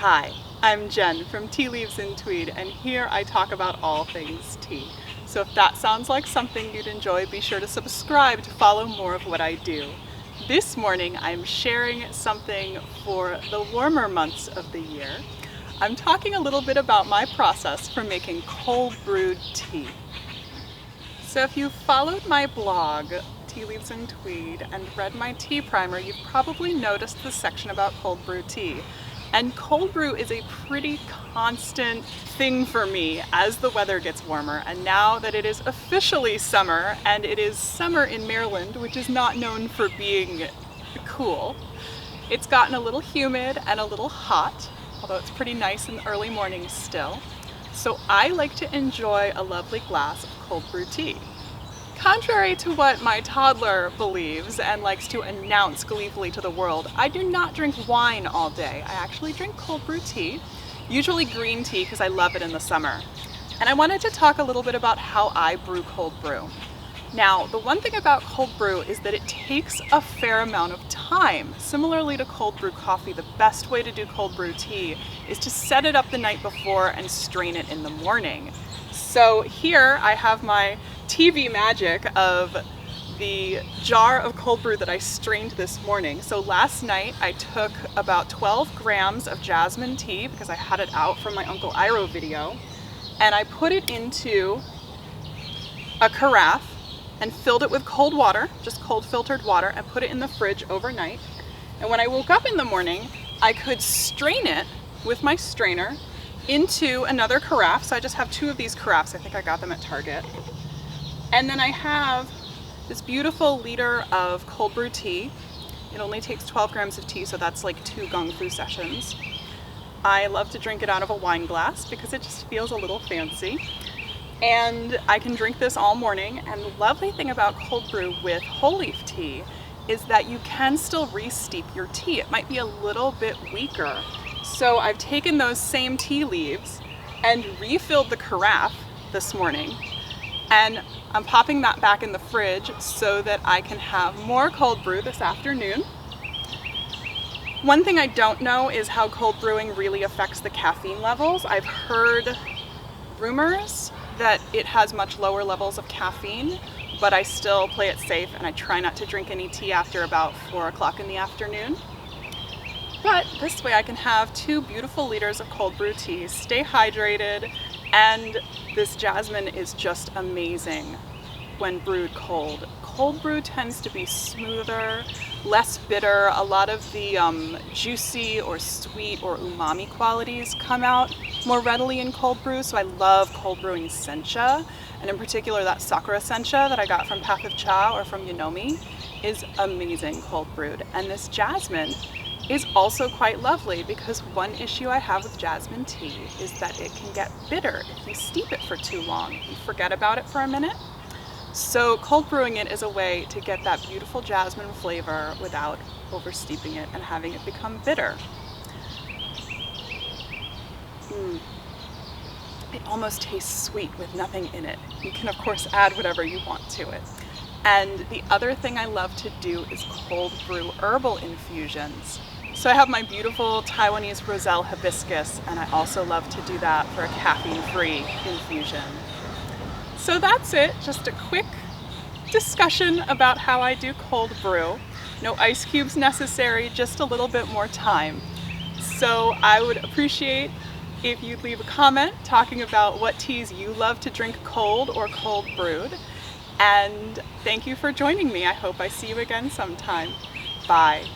Hi, I'm Jen from Tea Leaves and Tweed, and here I talk about all things tea. So if that sounds like something you'd enjoy, be sure to subscribe to follow more of what I do. This morning I'm sharing something for the warmer months of the year. I'm talking a little bit about my process for making cold brewed tea. So if you've followed my blog, Tea Leaves and Tweed, and read my tea primer, you've probably noticed the section about cold brew tea. And cold brew is a pretty constant thing for me as the weather gets warmer. And now that it is officially summer, and it is summer in Maryland, which is not known for being cool, it's gotten a little humid and a little hot, although it's pretty nice in the early mornings still. So I like to enjoy a lovely glass of cold brew tea. Contrary to what my toddler believes and likes to announce gleefully to the world, I do not drink wine all day. I actually drink cold brew tea, usually green tea because I love it in the summer. And I wanted to talk a little bit about how I brew cold brew. Now, the one thing about cold brew is that it takes a fair amount of time. Similarly to cold brew coffee, the best way to do cold brew tea is to set it up the night before and strain it in the morning. So here I have my TV magic of the jar of cold brew that I strained this morning. So last night I took about 12 grams of jasmine tea because I had it out from my Uncle Iro video, and I put it into a carafe and filled it with cold water, just cold filtered water, and put it in the fridge overnight. And when I woke up in the morning, I could strain it with my strainer into another carafe. So I just have two of these carafes. I think I got them at Target. And then I have this beautiful liter of cold brew tea. It only takes 12 grams of tea, so that's like 2 gong fu sessions. I love to drink it out of a wine glass because it just feels a little fancy. And I can drink this all morning. And the lovely thing about cold brew with whole leaf tea is that you can still re-steep your tea. It might be a little bit weaker. So I've taken those same tea leaves and refilled the carafe this morning. And I'm popping that back in the fridge so that I can have more cold brew this afternoon. One thing I don't know is how cold brewing really affects the caffeine levels. I've heard rumors that it has much lower levels of caffeine, but I still play it safe and I try not to drink any tea after about 4 o'clock in the afternoon. But this way I can have 2 beautiful liters of cold brew tea, stay hydrated, and this jasmine is just amazing when brewed cold. Cold brew tends to be smoother, less bitter. A lot of the juicy or sweet or umami qualities come out more readily in cold brew, so I love cold brewing sencha, and in particular that sakura sencha that I got from Path of Cha or from Yonomi is amazing cold brewed. And this jasmine is also quite lovely because one issue I have with jasmine tea is that it can get bitter if you steep it for too long. You forget about it for a minute. So cold brewing it is a way to get that beautiful jasmine flavor without over steeping it and having it become bitter. It almost tastes sweet with nothing in it. You can of course add whatever you want to it. And the other thing I love to do is cold brew herbal infusions. So I have my beautiful Taiwanese roselle hibiscus, and I also love to do that for a caffeine-free infusion. So that's it, just a quick discussion about how I do cold brew. No ice cubes necessary, just a little bit more time. So I would appreciate if you'd leave a comment talking about what teas you love to drink cold or cold brewed. And thank you for joining me. I hope I see you again sometime. Bye.